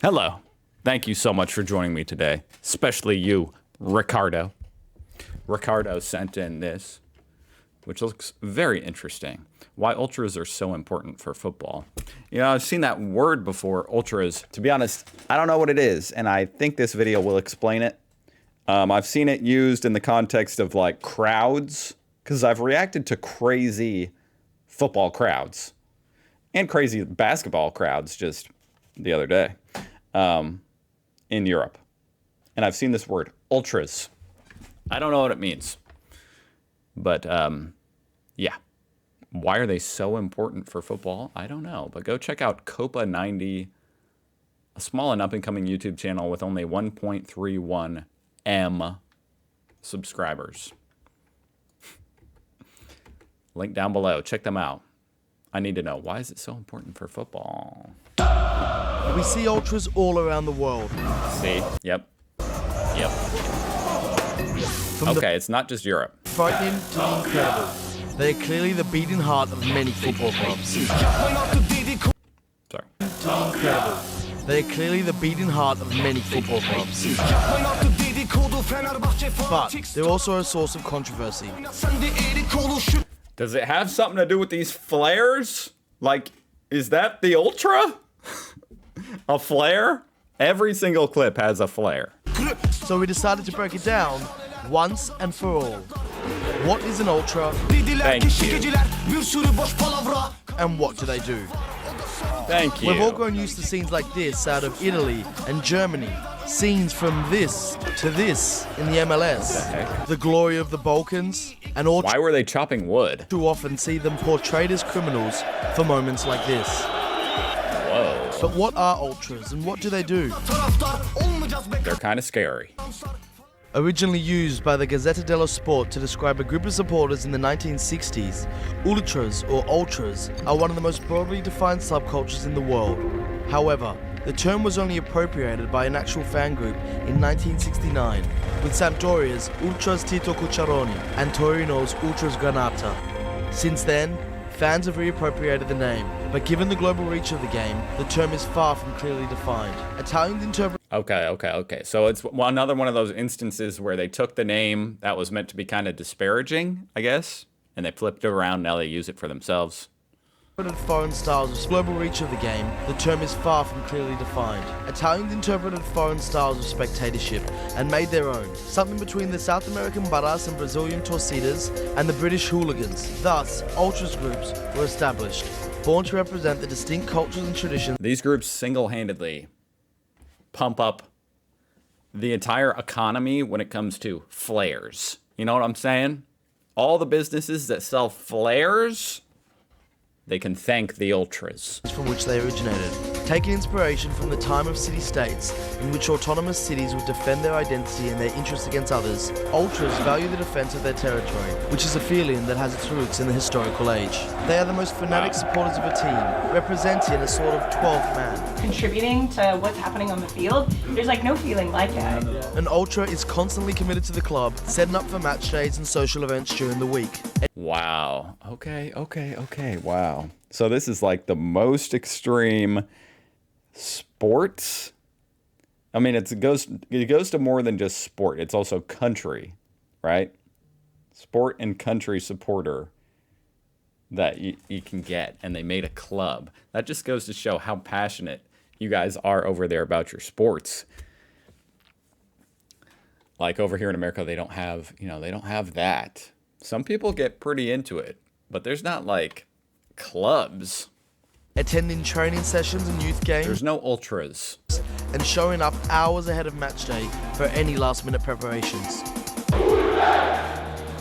Hello. Thank you so much for joining me today, especially you, Ricardo. Ricardo sent in this, which looks very interesting. Why ultras are so important for football. You know, I've seen that word before, ultras. To be honest, I don't know what it is, and I think this video will explain it. I've seen it used in the context of like crowds, because I've reacted to crazy football crowds and crazy basketball crowds just the other day in Europe. And I've seen this word, ultras. I don't know what it means, but yeah. Why are they so important for football? I don't know, but go check out Copa 90, a small and up-and-coming YouTube channel with only 1.31 M subscribers. Link down below. Check them out. I need to know, why is it so important for football? We see ultras all around the world. See? Yep. Yep. Okay, it's not just Europe. Frightening to the incredible. They are clearly the beating heart of many football clubs. Sorry. Incredible. They are clearly the beating heart of many football clubs. But they're also a source of controversy. Does it have something to do with these flares? Like, is that the ultra? A flare? Every single clip has a flare. So we decided to break it down once and for all. What is an ultra? Thank you. And what do they do? Thank you. We've all grown used to scenes like this out of Italy and Germany. Scenes from this to this in the MLS. The glory of the Balkans. And all why were they chopping wood? Too often see them portrayed as criminals for moments like this. Whoa. But what are ultras and what do they do? They're kind of scary. Originally used by the Gazzetta dello Sport to describe a group of supporters in the 1960s, ultras or ultras are one of the most broadly defined subcultures in the world. However, the term was only appropriated by an actual fan group in 1969, with Sampdoria's Ultras Tito Cucciaroni and Torino's Ultras Granata. Since then, fans have reappropriated the name, but given the global reach of the game, the term is far from clearly defined. Italians interpret. Okay. So it's another one of those instances where they took the name that was meant to be kind of disparaging, I guess, and they flipped it around. Now they use it for themselves. Foreign styles of global reach of the game, the term is far from clearly defined. Italians interpreted foreign styles of spectatorship and made their own, something between the South American Barras and Brazilian Torcidas and the British hooligans. Thus, ultras groups were established, born to represent the distinct cultures and traditions. These groups single-handedly pump up the entire economy when it comes to flares. You know what I'm saying? All the businesses that sell flares, they can thank the ultras. From which they originated. Taking inspiration from the time of city-states, in which autonomous cities would defend their identity and their interests against others, ultras value the defense of their territory, which is a feeling that has its roots in the historical age. They are the most fanatic supporters of a team, representing a sort of 12th man. Contributing to what's happening on the field, there's like no feeling like it. An ultra is constantly committed to the club, setting up for match days and social events during the week. Wow. Okay. Wow. So this is like the most extreme sports. I mean, it goes to more than just sport. It's also country, right? Sport and country supporter that you can get. And they made a club. That just goes to show how passionate you guys are over there about your sports. Like over here in America, they don't have, they don't have that. Some people get pretty into it, but there's not like clubs. Attending training sessions and youth games. There's no ultras. And showing up hours ahead of match day for any last-minute preparations.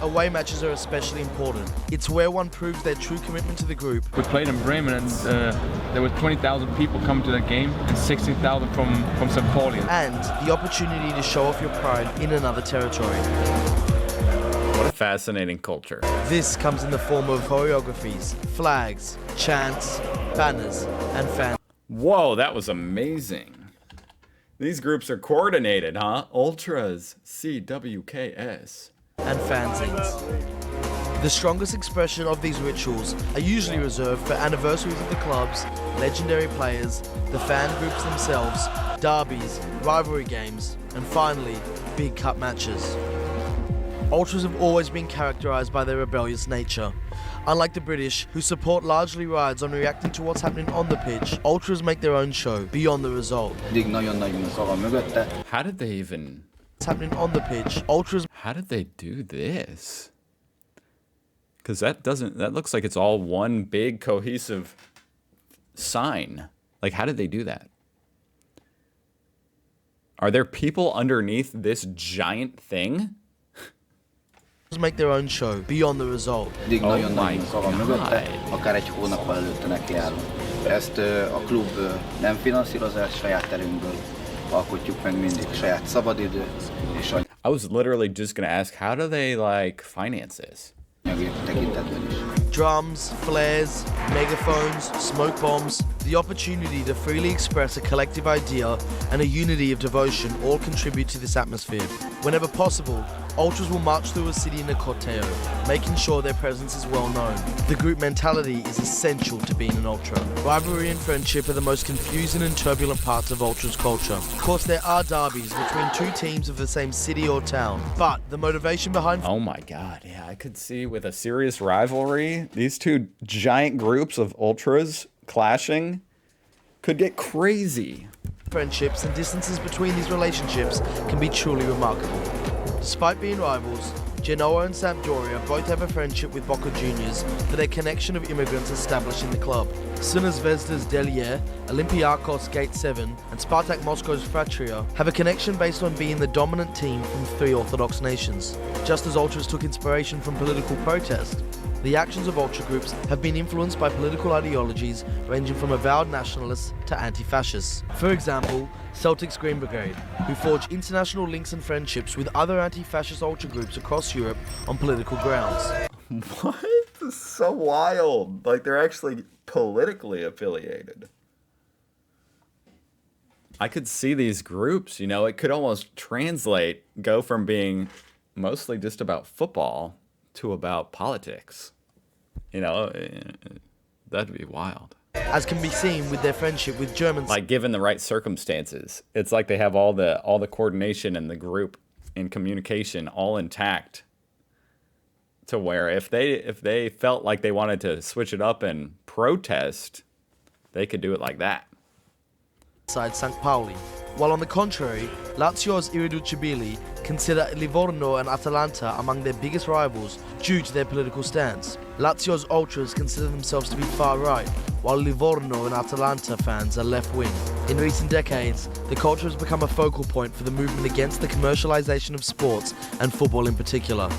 Away matches are especially important. It's where one proves their true commitment to the group. We played in Bremen and there were 20,000 people coming to that game and 16,000 from St. Pauli. And the opportunity to show off your pride in another territory. What a fascinating culture. This comes in the form of choreographies, flags, chants, banners, and fans. Whoa, that was amazing. These groups are coordinated, huh? Ultras, CWKS. And fanzines. The strongest expression of these rituals are usually reserved for anniversaries of the clubs, legendary players, the fan groups themselves, derbies, rivalry games, and finally, big cup matches. Ultras have always been characterised by their rebellious nature. Unlike the British, whose support largely rides on reacting to what's happening on the pitch, Ultras make their own show, beyond the result. How did they even... What's happening on the pitch, Ultras... How did they do this? Because that looks like it's all one big cohesive sign. Like, how did they do that? Are there people underneath this giant thing? make their own show, beyond the result. Oh my God. Akár egy hónappal előtte nekiállunk. Ezt a klub nem finanszírozás, saját erőnkből alkotjuk meg mindig, saját szabadidő és I was literally just gonna ask, how do they like finance this? anyagi tekintetben is. Drums, flares, megaphones, smoke bombs, the opportunity to freely express a collective idea and a unity of devotion all contribute to this atmosphere. Whenever possible, Ultras will march through a city in a corteo, making sure their presence is well known. The group mentality is essential to being an Ultra. Rivalry and friendship are the most confusing and turbulent parts of Ultras culture. Of course, there are derbies between two teams of the same city or town, but the motivation behind... Oh my God, yeah, I could see with a serious rivalry, these two giant groups of Ultras clashing could get crazy. Friendships and distances between these relationships can be truly remarkable. Despite being rivals, Genoa and Sampdoria both have a friendship with Boca Juniors for their connection of immigrants established in the club. Crvena Zvezda's Delier, Olympiacos Gate 7, and Spartak Moscow's Fratria have a connection based on being the dominant team from three Orthodox nations. Just as Ultras took inspiration from political protest, the actions of Ultra groups have been influenced by political ideologies ranging from avowed nationalists to anti-fascists. For example, Celtic's Green Brigade, who forge international links and friendships with other anti-fascist Ultra groups across Europe on political grounds. What? This is so wild. Like, they're actually politically affiliated. I could see these groups, you know, it could almost go from being mostly just about football to about politics. You know, that'd be wild. As can be seen with their friendship with Germans. Like, given the right circumstances, it's like they have all the coordination and the group and communication all intact. To where if they felt like they wanted to switch it up and protest, they could do it like that. Side St. Pauli. While on the contrary, Lazio's Irriducibili consider Livorno and Atalanta among their biggest rivals due to their political stance. Lazio's Ultras consider themselves to be far-right, while Livorno and Atalanta fans are left-wing. In recent decades, the culture has become a focal point for the movement against the commercialization of sports and football in particular.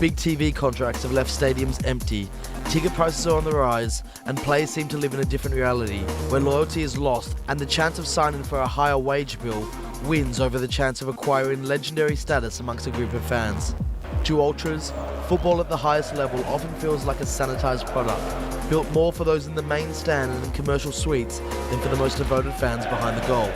Big TV contracts have left stadiums empty, ticket prices are on the rise, and players seem to live in a different reality, where loyalty is lost and the chance of signing for a higher wage bill wins over the chance of acquiring legendary status amongst a group of fans. To Ultras, football at the highest level often feels like a sanitized product, built more for those in the main stand and in commercial suites than for the most devoted fans behind the goal.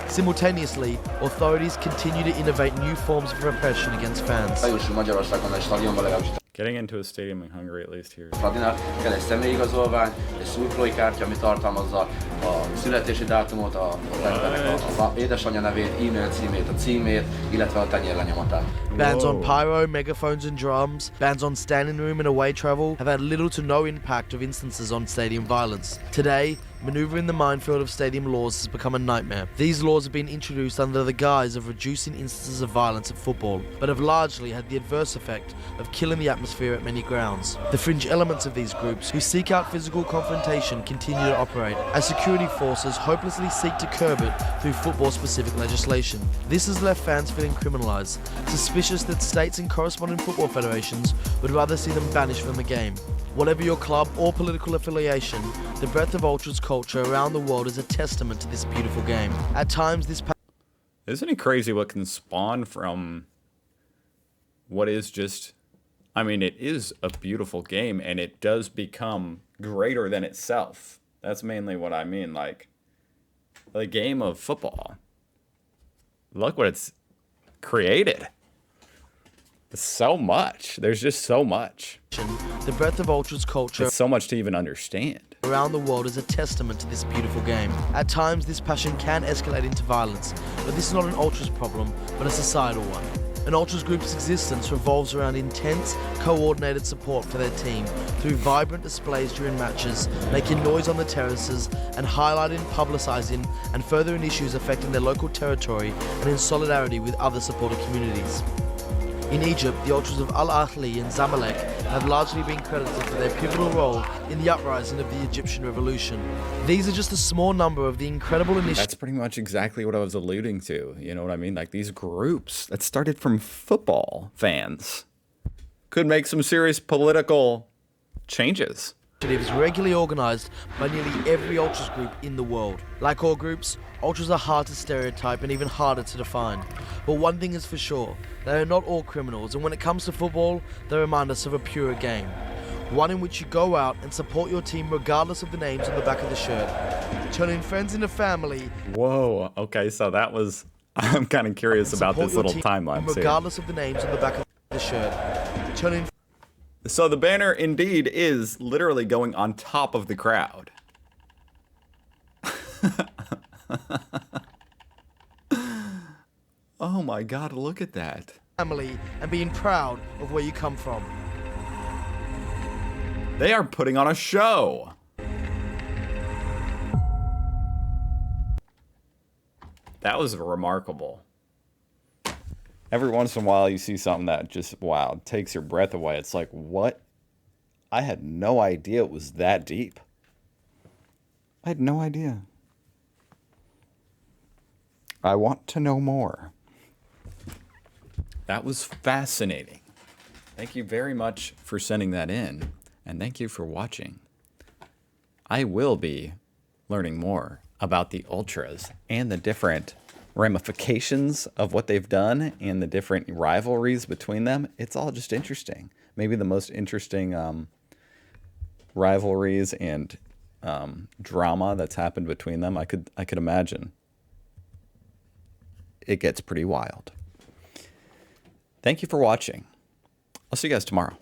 Simultaneously, authorities continue to innovate new forms of repression against fans. Getting into a stadium in Hungary, at least here. Kell egy személyigazolvány, egy szurkolói kártya, ami tartalmazza a születési dátumot, az édesanyja nevét, e-mail címét, a címét, illetve a tenyérlenyomatát. Bans on pyro, megaphones and drums, bans on standing room and away travel have had little to no impact of instances on stadium violence. Today, maneuvering the minefield of stadium laws has become a nightmare. These laws have been introduced under the guise of reducing instances of violence at football, but have largely had the adverse effect of killing the atmosphere at many grounds. The fringe elements of these groups, who seek out physical confrontation, continue to operate, as security forces hopelessly seek to curb it through football-specific legislation. This has left fans feeling criminalized, suspicious that states and corresponding football federations would rather see them banished from the game. Whatever your club or political affiliation, the breadth of Ultras culture around the world is a testament to this beautiful game. At times, this... Isn't it crazy what can spawn from what is just... I mean, it is a beautiful game, and it does become greater than itself. That's mainly what I mean. Like, the game of football. Look what it's created. So much. There's just so much. The breadth of ultras culture It's so much to even understand. around the world is a testament to this beautiful game. At times, this passion can escalate into violence, but this is not an ultras problem, but a societal one. An ultras group's existence revolves around intense, coordinated support for their team through vibrant displays during matches, making noise on the terraces, and highlighting, publicizing, and furthering issues affecting their local territory and in solidarity with other supporter communities. In Egypt, the ultras of Al Ahly and Zamalek have largely been credited for their pivotal role in the uprising of the Egyptian revolution. These are just a small number of the incredible initiatives. That's pretty much exactly what I was alluding to. You know what I mean? Like these groups that started from football fans could make some serious political changes. Regularly organised by nearly every ultras group in the world. Like all groups, ultras are hard to stereotype and even harder to define. But one thing is for sure, they are not all criminals, and when it comes to football, they remind us of a purer game. One in which you go out and support your team regardless of the names on the back of the shirt. Turning friends into family. Whoa. Okay, so that was... I'm kind of curious about this little timeline. Regardless of the names on the back of the shirt. Turning. So the banner indeed is literally going on top of the crowd. Oh my God, look at that. Family and being proud of where you come from. They are putting on a show. That was remarkable. Every once in a while you see something that just, wow, takes your breath away. It's like, what? I had no idea it was that deep. I had no idea. I want to know more. That was fascinating. Thank you very much for sending that in, and thank you for watching. I will be learning more about the ultras and the different ramifications of what they've done and the different rivalries between them. It's all just interesting. Maybe the most interesting rivalries and drama that's happened between them. I could imagine. It gets pretty wild. Thank you for watching. I'll see you guys tomorrow.